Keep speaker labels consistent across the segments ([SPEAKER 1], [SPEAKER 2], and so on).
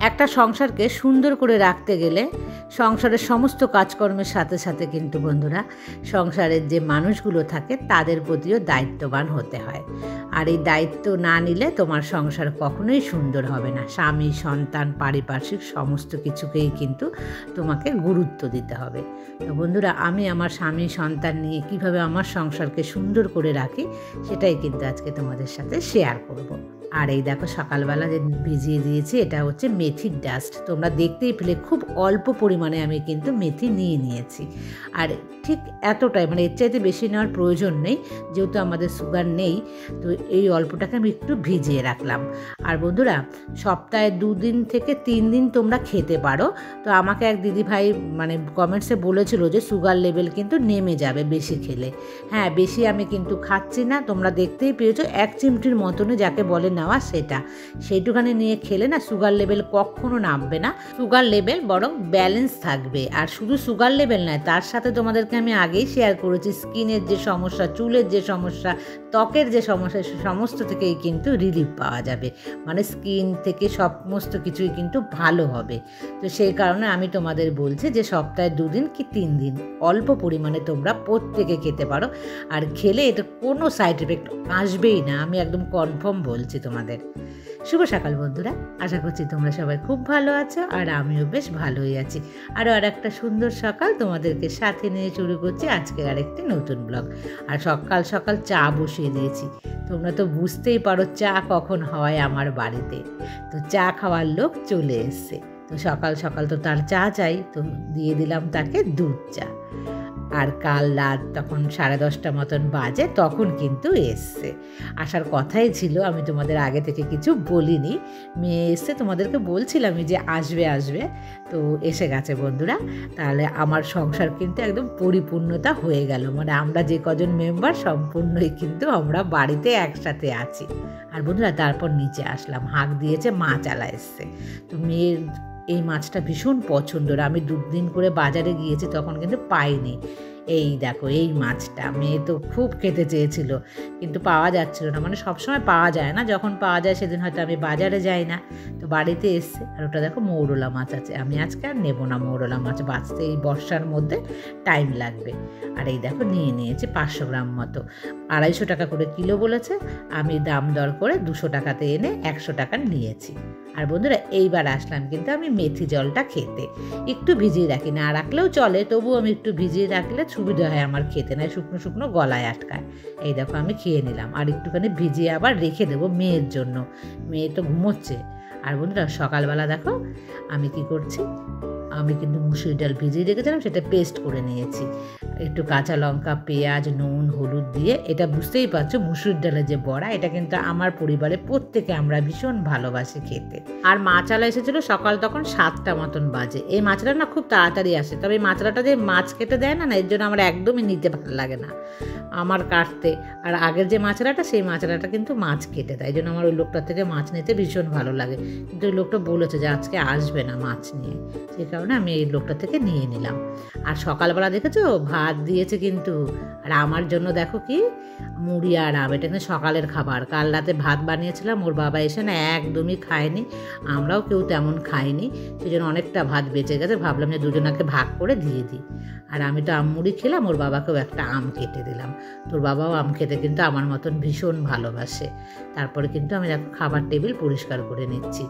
[SPEAKER 1] একটা সংসারকে সুন্দর করে রাখতে গেলে সংসারের সমস্ত কাজকর্মের সাথে সাথে কিন্তু বন্ধুরা সংসারের যে মানুষগুলো থাকে তাদের প্রতিও দায়িত্ববান হতে হয়। আর এই দায়িত্ব না নিলে তোমার সংসার কখনোই সুন্দর হবে না। স্বামী, সন্তান, পারিপার্শ্বিক সমস্ত কিছুকেই কিন্তু তোমাকে গুরুত্ব দিতে হবে। তো বন্ধুরা, আমি আমার স্বামী, সন্তান নিয়ে কিভাবে আমার সংসারকে সুন্দর করে রাখি সেটাই কিন্তু আজকে তোমাদের সাথে শেয়ার করব। আর এই দেখো সকালবেলা যে ভিজিয়ে দিয়েছি এটা হচ্ছে মেথির ডাস্ট। তোমরা দেখতেই পেলে খুব অল্প পরিমাণে আমি কিন্তু মেথি নিয়েছি। আর ঠিক এতটাই, মানে এর চাইতে বেশি নেওয়ার প্রয়োজন নেই, যেহেতু আমাদের সুগার নেই। তো এই অল্পটাকে আমি একটু ভিজিয়ে রাখলাম। আর বন্ধুরা, সপ্তাহে 2 দিন থেকে 3 দিন তোমরা খেতে পারো। তো আমাকে এক দিদিভাই মানে কমেন্টসে বলেছিল যে সুগার লেভেল কিন্তু নেমে যাবে বেশি খেলে। হ্যাঁ, বেশি আমি কিন্তু খাচ্ছি না, তোমরা দেখতেই পেয়েছো 1 চিমটির মতনই যাকে বলে নেওয়া সেইটুখানি নিয়ে খেলে না সুগার লেভেল কখনো নামবে না। সুগার লেভেল বরং ব্যালেন্স থাকবে। আর শুধু সুগার লেভেল নয়, তার সাথে তোমাদেরকে আমি আগেই শেয়ার করেছি স্কিনের যে সমস্যা, চুলের যে সমস্যা, ত্বকের যে সমস্যা, সমস্ত থেকেই কিন্তু রিলিফ পাওয়া যাবে। মানে স্কিন থেকে সমস্ত কিছুই কিন্তু ভালো হবে। তো সেই কারণে আমি তোমাদের বলছি যে সপ্তাহে 2 দিন কি 3 দিন অল্প পরিমাণে তোমরা প্রত্যেকে খেতে পারো। আর খেলে এটা কোনো সাইড এফেক্ট আসবেই না, আমি একদম কনফার্ম বলছি তোমাদের। শুভ সকাল বন্ধুরা, আশা করছি তোমরা সবাই খুব ভালো আছো আর আমিও বেশ ভালোই আছি। আরও আর একটা সুন্দর সকাল তোমাদেরকে সাথে নিয়ে শুরু করছি আজকের আরেকটি নতুন ব্লগ। আর সকাল সকাল চা বসিয়ে দিয়েছি। তোমরা তো বুঝতেই পারো চা কখন হয় আমার বাড়িতে। তো চা খাওয়ার লোক চলে এসছে। তো সকাল সকাল তো তার চা চাই, তো দিয়ে দিলাম তাকে দুধ চা। আর কাল রাত তখন 10:30 মতন বাজে, তখন কিন্তু এসছে। আসার কথাই ছিল, আমি তোমাদের আগে থেকে কিছু বলিনি। মেয়ে এসছে, তোমাদেরকে বলছিলামই যে আসবে। তো এসে গেছে বন্ধুরা। তাহলে আমার সংসার কিন্তু একদম পরিপূর্ণতা হয়ে গেল। মানে আমরা যে কজন মেম্বার সম্পূর্ণই কিন্তু আমরা বাড়িতে একসাথে আছি। আর বন্ধুরা, তারপর নিচে আসলাম, হাঁক দিয়েছে মাছ আলা এসছে। তো মেয়ের এই মাছটা ভীষণ পছন্দের। আমি 2 দিন করে বাজারে গিয়েছি, তখন কিন্তু পাইনি। এই দেখো এই মাছটা মেয়ে তো খুব খেতে চেয়েছিল, কিন্তু পাওয়া যাচ্ছিল না। মানে সবসময় পাওয়া যায় না, যখন পাওয়া যায় সেদিন হয়তো আমি বাজারে যাই না। তো বাড়িতে এসছে। আর ওটা দেখো মৌরলা মাছ আছে। আমি আজকে আর নেবো না মৌরলা মাছ, বাঁচতে এই বর্ষার মধ্যে টাইম লাগবে। আর এই দেখো নিয়ে নিয়েছে 500 গ্রাম মতো। 250 টাকা করে কিলো বলেছে। আমি দাম দর করে 200 টাকাতে এনে 100 টাকা নিয়েছি। আর বন্ধুরা, এইবার আসলাম কিন্তু আমি মেথি জলটা খেতে। একটু ভিজিয়ে রাখি, না রাখলেও চলে, তবু আমি একটু ভিজিয়ে রাখলে সুবিধা হয় আমার খেতে, না শুকনো শুকনো গলায় আটকায়। এই দেখো আমি খেয়ে নিলাম। আর একটুখানি ভিজিয়ে আবার রেখে দেবো মেয়ের জন্য, মেয়ে তো ঘুমোচ্ছে। আর বন্ধুরা, সকালবেলা দেখো আমি কি করছি, আমি কিন্তু মুসুরি ডাল ভিজিয়ে রেখেছিলাম, সেটা পেস্ট করে নিয়েছি। একটু কাঁচা লঙ্কা, পেঁয়াজ, নুন, হলুদ দিয়ে। এটা বুঝতেই পারছো মুসুর ডালের যে বড়া, এটা কিন্তু আমার পরিবারে প্রত্যেকে আমরা ভীষণ ভালোবাসি খেতে। আর মাছালা এসেছিলো সকাল তখন 7টা মতন বাজে। এই মাছটা না খুব তাড়াতাড়ি আসে, তবে এই মাছলাটা যে মাছ কেটে দেয় না, এর জন্য আমার একদমই নিতে ভালো লাগে না আমার কাটতে। আর আগের যে মাছলাটা, সেই মাছলাটা কিন্তু মাছ কেটে দেয়, এই জন্য আমার ওই লোকটার থেকে মাছ নিতে ভীষণ ভালো লাগে। কিন্তু ওই লোকটা বলেছে যে আজকে আসবে না মাছ নিয়ে, সেই কারণে আমি এই লোকটা থেকে নিয়ে নিলাম। আর সকালবেলা দেখেছো ভাত দিয়েছে কিন্তু। আর আমার জন্য দেখো কি মুড়ি আর আম, এটা কিন্তু সকালের খাবার। কাল রাতে ভাত বানিয়েছিলাম, ওর বাবা এসে না একদমই খায়নি, আমরাও কেউ তেমন খাইনি, সেই জন্য অনেকটা ভাত বেঁচে গেছে। ভাবলাম যে দুজনাকে ভাগ করে দিয়ে দিই। আর আমি তো আম মুড়ি খেলাম, ওর বাবাকেও একটা আম কেটে দিলাম। তোর বাবাও আম খেতে কিন্তু আমার মতন ভীষণ ভালোবাসে। তারপরে কিন্তু আমি দেখো খাবার টেবিল পরিষ্কার করে নিচ্ছি।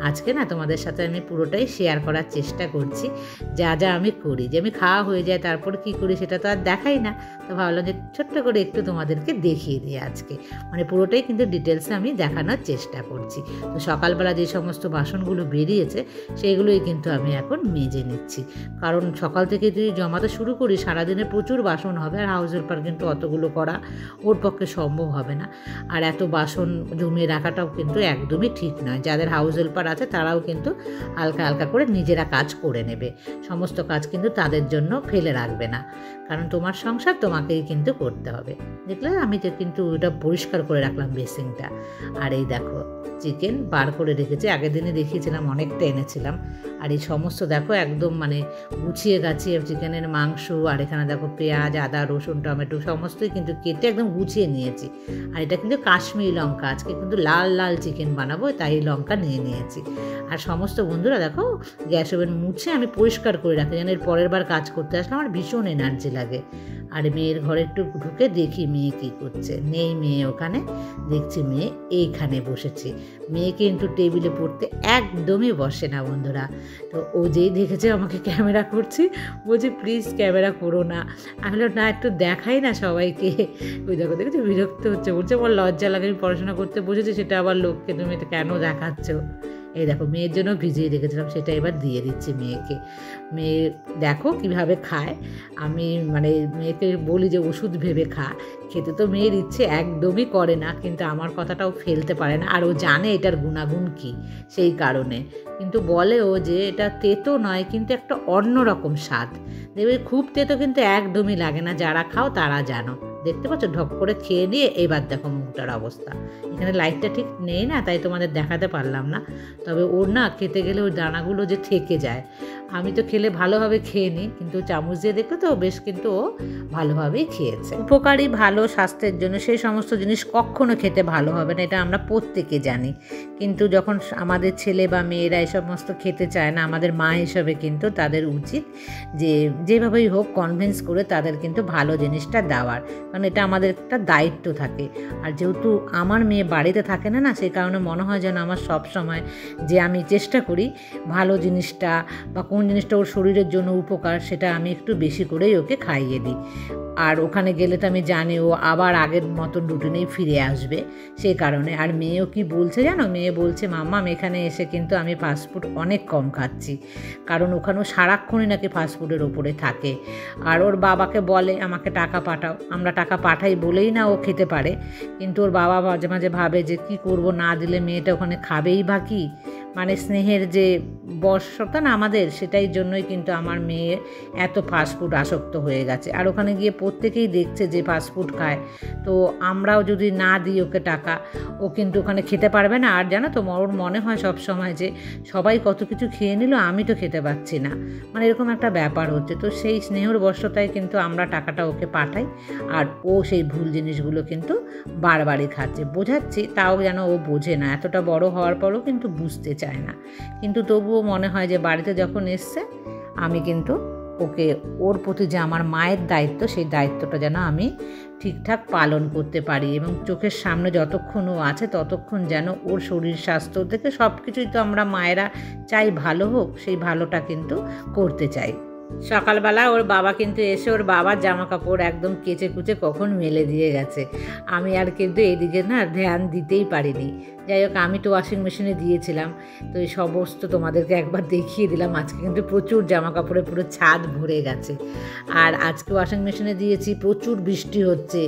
[SPEAKER 1] আজকে না তোমাদের সাথে আমি পুরোটাই শেয়ার করার চেষ্টা করছি, যা যা আমি করি। যে আমি খাওয়া হয়ে যায় তারপর কি করি সেটা তো আর দেখাই না। তো ভাবলাম যে ছোট্ট করে একটু তোমাদেরকে দেখিয়ে দিই আজকে। মানে পুরোটাই কিন্তু ডিটেলসে আমি দেখানোর চেষ্টা করছি। তো সকালবেলা যে সমস্ত বাসনগুলো বেরিয়েছে সেইগুলোই কিন্তু আমি এখন মেজে নিচ্ছি। কারণ সকাল থেকে যদি জমাতে শুরু করি সারাদিনে প্রচুর বাসন হবে। আর হাউস হেল্পার কিন্তু অতগুলো করা ওর পক্ষে সম্ভব হবে না। আর এত বাসন জমিয়ে রাখাটাও কিন্তু একদমই ঠিক নয়। যাদের হাউস হেল্পার আছে তারাও কিন্তু হালকা হালকা করে নিজেরা কাজ করে নেবে, সমস্ত কাজ কিন্তু তাদের জন্য ফেলে রাখবে না। কারণ তোমার সংসার তোমাকেই কিন্তু করতে হবে। দেখলে আমি তো কিন্তু ওটা পরিষ্কার করে রাখলাম বেসিনটা। আর এই দেখো চিকেন বার করে রেখেছি, আগের দিনে দেখিয়েছিলাম অনেকটা এনেছিলাম। আর এই সমস্ত দেখো একদম মানে গুছিয়ে গাছিয়ে চিকেনের মাংস, আর এখানে দেখো পেঁয়াজ, আদা, রসুন, টমেটো সমস্তই কিন্তু কেটে একদম গুছিয়ে নিয়েছি। আর এটা কিন্তু কাশ্মীরি লঙ্কা, আজকে কিন্তু লাল লাল চিকেন বানাবো, তাই লঙ্কা নিয়ে নিয়েছি। আর সমস্ত বন্ধুরা দেখো গ্যাস ওভেন মুছে আমি পরিষ্কার করে রাখি, যেন এর পরের বার কাজ করতে আসলে আমার ভীষণ এনার্জি লাগে। আর মেয়ের ঘরে একটু ঢুকে দেখি মেয়ে কী করছে। নেই মেয়ে ওখানে, দেখছি মেয়ে এইখানে বসেছে। মেয়ে কিন্তু টেবিলে পড়তে একদমই বসে না বন্ধুরা। তো ও যেই দেখেছে আমাকে ক্যামেরা করছি, বলছে প্লিজ ক্যামেরা করো না। আমি বললাম না, একটু দেখাই না সবাইকে। ওই দেখো দেখেছি বিরক্ত হচ্ছে, বলছে আমার লজ্জা লাগে, আমি পড়াশোনা করতে বসেছি, সেটা আবার লোককে তুমি এটা কেন দেখাচ্ছ। এই দেখো মেয়ের জন্য ভিজিয়ে রেখেছিলাম, সেটা এবার দিয়ে দিচ্ছি মেয়েকে। মেয়ে দেখো কীভাবে খায়। আমি মানে মেয়েকে বলি যে ওষুধ ভেবে খা, খেতে তো মেয়ের ইচ্ছে একদমই করে না, কিন্তু আমার কথাটাও ফেলতে পারে না। আর ও জানে এটার গুণাগুণ কী, সেই কারণে কিন্তু বলে ও যে এটা তেতো নয়, কিন্তু একটা অন্যরকম স্বাদ। দেখবে খুব তেতো কিন্তু একদমই লাগে না, যারা খাও তারা জানো। দেখতে পাচ্ছ ঢক করে খেয়ে নিয়ে এবার দেখো মুখটার অবস্থা। এখানে লাইটটা ঠিক নেই না, তাই তোমাদের দেখাতে পারলাম না। তবে ওর না খেতে গেলে ওই দানাগুলো যে থেকে যায়। আমি তো খেলে ভালোভাবে খেয়ে নিই, কিন্তু চামচ দিয়ে দেখো তো বেশ কিন্তু ও ভালোভাবেই খেয়েছে। উপকারী ভালো স্বাস্থ্যের জন্য সেই সমস্ত জিনিস কখনো খেতে ভালো হবে না, এটা আমরা প্রত্যেকে জানি। কিন্তু যখন আমাদের ছেলে বা মেয়েরা এই সমস্ত খেতে চায় না, আমাদের মা হিসাবে কিন্তু তাদের উচিত যে যেভাবেই হোক কনভিন্স করে তাদের কিন্তু ভালো জিনিসটা দেওয়ার, কারণ এটা আমাদের একটা দায়িত্ব থাকে। আর যেহেতু আমার মেয়ে বাড়িতে থাকে না, সেই কারণে মনে হয় যেন আমার সব সময় যে আমি চেষ্টা করি ভালো জিনিসটা বা কোন জিনিসটা ওর শরীরের জন্য উপকার, সেটা আমি একটু বেশি করেই ওকে খাইয়ে দিই। আর ওখানে গেলে তো আমি জানি ও আবার আগের মতন রুটিনেই ফিরে আসবে, সেই কারণে। আর মেয়েও কি বলছে জানো, মেয়ে বলছে মাম্মা আমি এখানে এসে কিন্তু আমি ফাস্টফুড অনেক কম খাচ্ছি, কারণ ওখানেও সারাক্ষণই নাকি ফাস্টফুডের ওপরে থাকে। আর ওর বাবাকে বলে আমাকে টাকা পাঠাও, আমরা টাকা পাঠাই বলেই না ও খেতে পারে। কিন্তু ওর বাবা মাঝে মাঝে ভাবে যে কি করব, না দিলে মেয়েটা ওখানে খাবেই বা কি। মানে স্নেহের যে বর্ষতা না আমাদের, সেটাই জন্যই কিন্তু আমার মেয়ে এত ফাস্টফুড আসক্ত হয়ে গেছে। আর ওখানে গিয়ে প্রত্যেকেই দেখছে যে ফাস্টফুড খায়, তো আমরাও যদি না দিই ওকে টাকা, ও কিন্তু ওখানে খেতে পারবে না। আর জানো তো ওর মনে হয় সব সময় যে সবাই কত কিছু খেয়ে নিল, আমি তো খেতে পাচ্ছি না, মানে এরকম একটা ব্যাপার হচ্ছে। তো সেই স্নেহর বর্ষতায় কিন্তু আমরা টাকাটা ওকে পাঠাই, আর ও সেই ভুল জিনিসগুলো কিন্তু বারবারই খাচ্ছে। বোঝাচ্ছি তাও যেন ও বোঝে না, এতটা বড় হওয়ার পরও কিন্তু বুঝতে চায় না। কিন্তু তবুও মনে হয় যে বাড়িতে যখন এসছে আমি কিন্তু ওকে ওর প্রতি যে আমার মায়ের দায়িত্ব, সেই দায়িত্বটা যেন আমি ঠিকঠাক পালন করতে পারি, এবং চোখের সামনে যতক্ষণ ও আছে ততক্ষণ যেন ওর শরীর স্বাস্থ্য থেকে সব কিছুই তো আমরা মায়েরা চাই ভালো হোক, সেই ভালোটা কিন্তু করতে চাই। সকালবেলা ওর বাবা কিন্তু এসে ওর বাবার জামা কাপড় একদম কেচে কুচে কখন মেলে দিয়ে গেছে। আমি আর কিন্তু এইদিকে না ধ্যান দিতেই পারিনি। যাই হোক আমি তো ওয়াশিং মেশিনে দিয়েছিলাম, তো এই সমস্ত তোমাদেরকে একবার দেখিয়ে দিলাম। আজকে কিন্তু প্রচুর জামা কাপড়ে পুরো ছাদ ভরে গেছে। আর আজকে ওয়াশিং মেশিনে দিয়েছি, প্রচুর বৃষ্টি হচ্ছে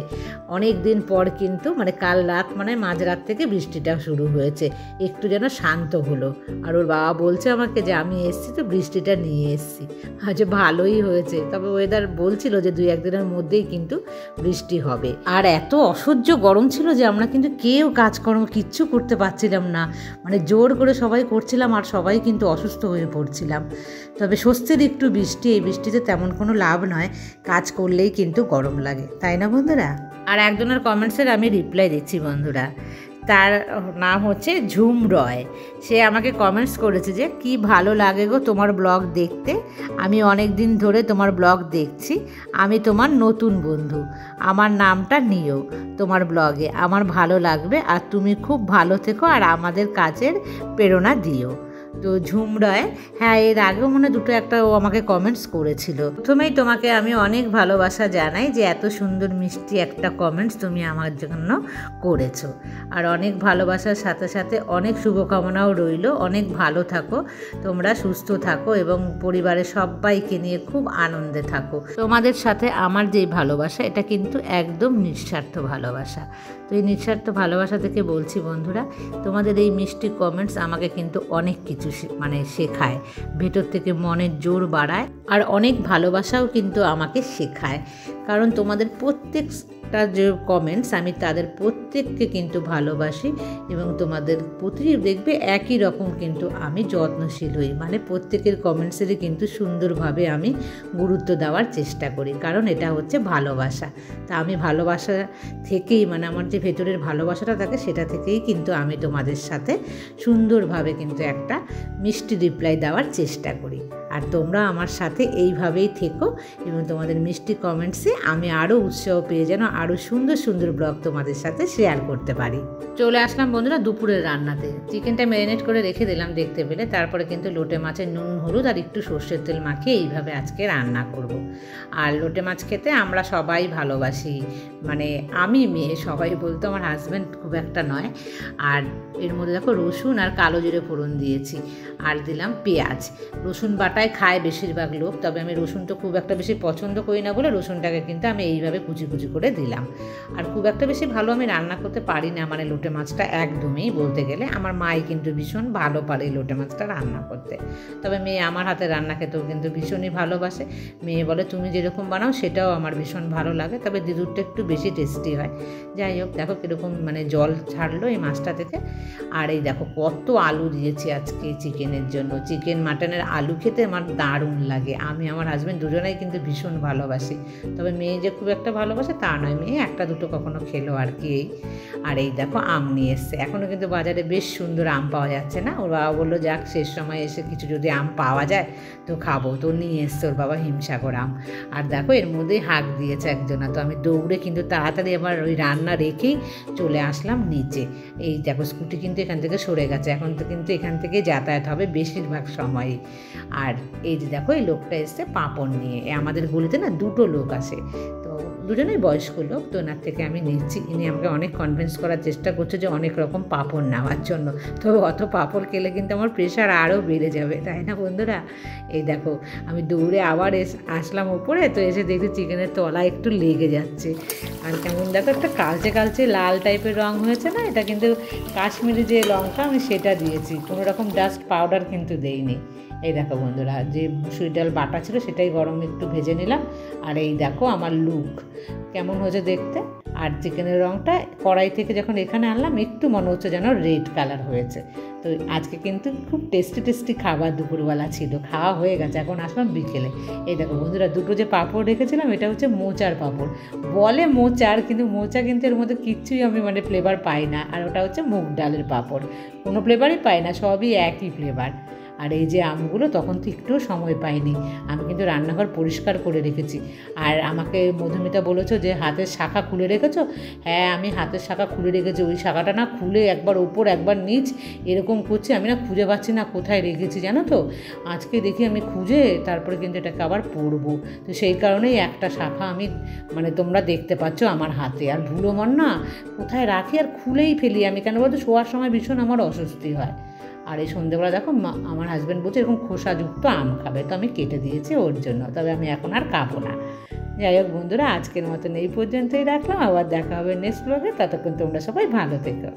[SPEAKER 1] অনেক দিন পর, কিন্তু মানে কাল রাত মানে মাঝরাত থেকে বৃষ্টিটা শুরু হয়েছে, একটু যেন শান্ত হলো। আর ওর বাবা বলছে আমাকে যে আমি এসছি তো বৃষ্টিটা নিয়ে এসছি, আচ্ছা ভালোই হয়েছে। তবে ওয়েদার বলছিল যে 2-1 দিনের মধ্যেই কিন্তু বৃষ্টি হবে। আর এত অসহ্য গরম ছিল যে আমরা কিন্তু কেউ কাজকর্ম কিচ্ছু করতে পারছিলাম না, মানে জোর করে সবাই করছিলাম, আর সবাই কিন্তু অসুস্থ হয়ে পড়ছিলাম। তবে স্বস্তির একটু বৃষ্টি, এই বৃষ্টিতে তেমন কোনো লাভ নয়, কাজ করলেই কিন্তু গরম লাগে, তাই না বন্ধুরা? আর একজনের কমেন্টসের আমি রিপ্লাই দিচ্ছি বন্ধুরা, তার নাম হচ্ছে ঝুম রয়। সে আমাকে কমেন্টস করেছে যে কি ভালো লাগে গো তোমার ব্লগ দেখতে, আমি অনেক দিন ধরে তোমার ব্লগ দেখছি, আমি তোমার নতুন বন্ধু, আমার নামটা নিও তোমার ব্লগে, আমার ভালো লাগবে, আর তুমি খুব ভালো থেকো আর আমাদের কাজের প্রেরণা দিও। তো ঝুম রয়, হ্যাঁ এর আগেও মনে 2-1টা ও আমাকে কমেন্টস করেছিল। প্রথমেই তোমাকে আমি অনেক ভালোবাসা জানাই যে এত সুন্দর মিষ্টি একটা কমেন্টস তুমি আমার জন্য করেছো। আর অনেক ভালোবাসার সাথে সাথে অনেক শুভকামনাও রইল। অনেক ভালো থাকো তোমরা, সুস্থ থাকো এবং পরিবারের সবাইকে নিয়ে খুব আনন্দে থাকো। তোমাদের সাথে আমার যে ভালোবাসা, এটা কিন্তু একদম নিঃস্বার্থ ভালোবাসা। তো এই নিঃস্বার্থ ভালোবাসা থেকে বলছি বন্ধুরা, তোমাদের এই মিষ্টি কমেন্টস আমাকে কিন্তু অনেক কিছু মানে শেখায়, ভেতর থেকে মনের জোর বাড়ায়, আর অনেক ভালোবাসাও কিন্তু আমাকে শেখায়। কারণ তোমাদের প্রত্যেক প্রত্যেকটা যে কমেন্টস আমি তাদের প্রত্যেককে কিন্তু ভালোবাসি এবং তোমাদের প্রতি দেখবে একই রকম কিন্তু আমি যত্নশীল হই, মানে প্রত্যেকের কমেন্টসেরই কিন্তু সুন্দরভাবে আমি গুরুত্ব দেওয়ার চেষ্টা করি, কারণ এটা হচ্ছে ভালোবাসা। তা আমি ভালোবাসা থেকেই, মানে আমার যে ভেতরের ভালোবাসাটা থাকে সেটা থেকেই কিন্তু আমি তোমাদের সাথে সুন্দরভাবে কিন্তু একটা মিষ্টি রিপ্লাই দেওয়ার চেষ্টা করি। আর তোমরা আমার সাথে এইভাবেই থেকো এবং তোমাদের মিষ্টি কমেন্টসে আমি আরও উৎসাহ পেয়ে যেন আরও সুন্দর সুন্দর ব্লগ তোমাদের সাথে শেয়ার করতে পারি। চলে আসলাম বন্ধুরা দুপুরের রান্নাতে। চিকেনটা ম্যারিনেট করে রেখে দিলাম দেখতে পেলে, তারপরে কিন্তু লোটে মাছের নুন হলুদ আর একটু সর্ষের তেল মাখিয়ে এইভাবে আজকে রান্না করব। আর লোটে মাছ খেতে আমরা সবাই ভালোবাসি, মানে আমি মেয়ে সবাই বলতো, আমার হাজব্যান্ড খুব একটা নয়। আর এর মধ্যে দেখো রসুন আর কালো জিরে ফোড়ন দিয়েছি, আর দিলাম পেঁয়াজ। রসুন বাটায় খায় বেশিরভাগ লোক, তবে আমি রসুনটা খুব একটা বেশি পছন্দ করি না বলে রসুনটাকে কিন্তু আমি এইভাবে কুচি কুচি করে দিলাম। আর খুব একটা বেশি ভালো আমি রান্না করতে পারি না, মানে লোটে মাছটা একদমই বলতে গেলে। আমার মাই কিন্তু ভীষণ ভালো পারে লোটে মাছটা রান্না করতে, তবে মেয়ে আমার হাতে রান্না খেতেও কিন্তু ভীষণই ভালোবাসে। মেয়ে বলে তুমি যেরকম বানাও সেটাও আমার ভীষণ ভালো লাগে, তবে দিদুরটা একটু বেশি টেস্টি হয়। যাই হোক, দেখো কীরকম মানে জল ছাড়লো এই মাছটা থেকে। আর এই দেখো কত আলু দিয়েছি আজকে চিকেনের জন্য। চিকেন মাটনের আলু খেতে আমার দারুণ লাগে, আমি আমার হাজব্যান্ড দুজনেই কিন্তু ভীষণ ভালোবাসি। তবে মেয়ে যে খুব একটা ভালোবাসে তা নয়, মেয়ে একটা দুটো কখনো খেলো আর কি। আর এই দেখো আম নিয়ে এসছে, এখনও কিন্তু বাজারে বেশ সুন্দর আম পাওয়া যাচ্ছে না। ওর বাবা বললো যাক শেষ সময় এসে কিছু যদি আম পাওয়া যায় তো খাবো, তো নিয়ে এসছে ওর বাবা হিমসাগর আম। আর দেখো এর মধ্যেই হাঁক দিয়েছে একজনা, তো আমি দৌড়ে কিন্তু তাড়াতাড়ি আবার ওই রান্না রেখেই চলে আসলাম নিচে। এই দেখো স্কুটি কিন্তু এখান থেকে সরে গেছে, এখন তো কিন্তু এখান থেকে যাতায়াত হবে বেশিরভাগ সময়ই। আর এই যে দেখো এই লোকটা এসছে পাঁপড় নিয়ে, আমাদের গলিতে না দুটো লোক আসে, তো দুজনেই বয়স্ক লোক, তো ওনার থেকে আমি নিচ্ছি। ইনি আমাকে অনেক কনভিন্স করার চেষ্টা করছে যে অনেক রকম পাঁপড় নেওয়ার জন্য, তো অত পাঁপড় খেলে কিন্তু আমার প্রেশার আরও বেড়ে যাবে, তাই না বন্ধুরা। এই দেখো আমি দৌড়ে আবার আসলাম ওপরে, তো এসে দেখছি চিকেনের তলা একটু লেগে যাচ্ছে। আর কেমন দেখো একটা কালচে কালচে লাল টাইপের রঙ হয়েছে না, এটা কিন্তু কাশ্মীরি যে লঙ্কা আমি সেটা দিয়েছি, কোনো রকম ডাস্ট পাউডার কিন্তু দেইনি। এই দেখো বন্ধুরা যে মুসুরি ডাল বাটা ছিল সেটাই গরম একটু ভেজে নিলাম। আর এই দেখো আমার লুক কেমন হয়েছে দেখতে। আর চিকেনের রঙটা কড়াই থেকে যখন এখানে আনলাম একটু মনে হচ্ছে যেন রেড কালার হয়েছে। তো আজকে কিন্তু খুব টেস্টি টেস্টি খাবার দুপুরবেলা ছিল, খাওয়া হয়ে গেছে, এখন আসলাম বিকেলে। এই দেখো বন্ধুরা দুটো যে পাঁপড় রেখেছিলাম এটা হচ্ছে মোচার পাঁপড়, বলে মোচার কিন্তু মোচা কিন্তু এর মধ্যে কিচ্ছুই আমি মানে ফ্লেভার পাই না। আর ওটা হচ্ছে মুগ ডালের পাঁপড়, কোনো ফ্লেভারই পাই না, সবই একই ফ্লেভার। আর এই যে আমগুলো তখন তো একটুও সময় পাইনি, আমি কিন্তু রান্নাঘর পরিষ্কার করে রেখেছি। আর আমাকে মধুমিতা বলেছো যে হাতের শাখা খুলে রেখেছো, হ্যাঁ আমি হাতের শাখা খুলে রেখেছি, ওই শাখাটা না খুলে একবার ওপর একবার নিচ এরকম করছি, আমি না খুঁজে পাচ্ছি না কোথায় রেখেছি জানো তো। আজকে দেখি আমি খুঁজে তারপরে কিন্তু এটাকে আবার পরবো, তো সেই কারণেই একটা শাখা আমি মানে তোমরা দেখতে পাচ্ছ আমার হাতে। আর ভুলো মন না কোথায় রাখি আর খুলেই ফেলি আমি, কেন বলতো শোয়ার সময় ভীষণ আমার অস্বস্তি হয়। আর এই সন্ধ্যেবেলা দেখো আমার হাজব্যান্ড বলছে এরকম খোসাযুক্ত আম খাবে, তো আমি কেটে দিয়েছি ওর জন্য, তবে আমি এখন আর খাবো না। যাই হোক বন্ধুরা আজকের মতন এই পর্যন্তই রাখলাম, আবার দেখা হবে নেক্সট ব্লগে, ততক্ষণ তোমরা সবাই ভালো থেকো।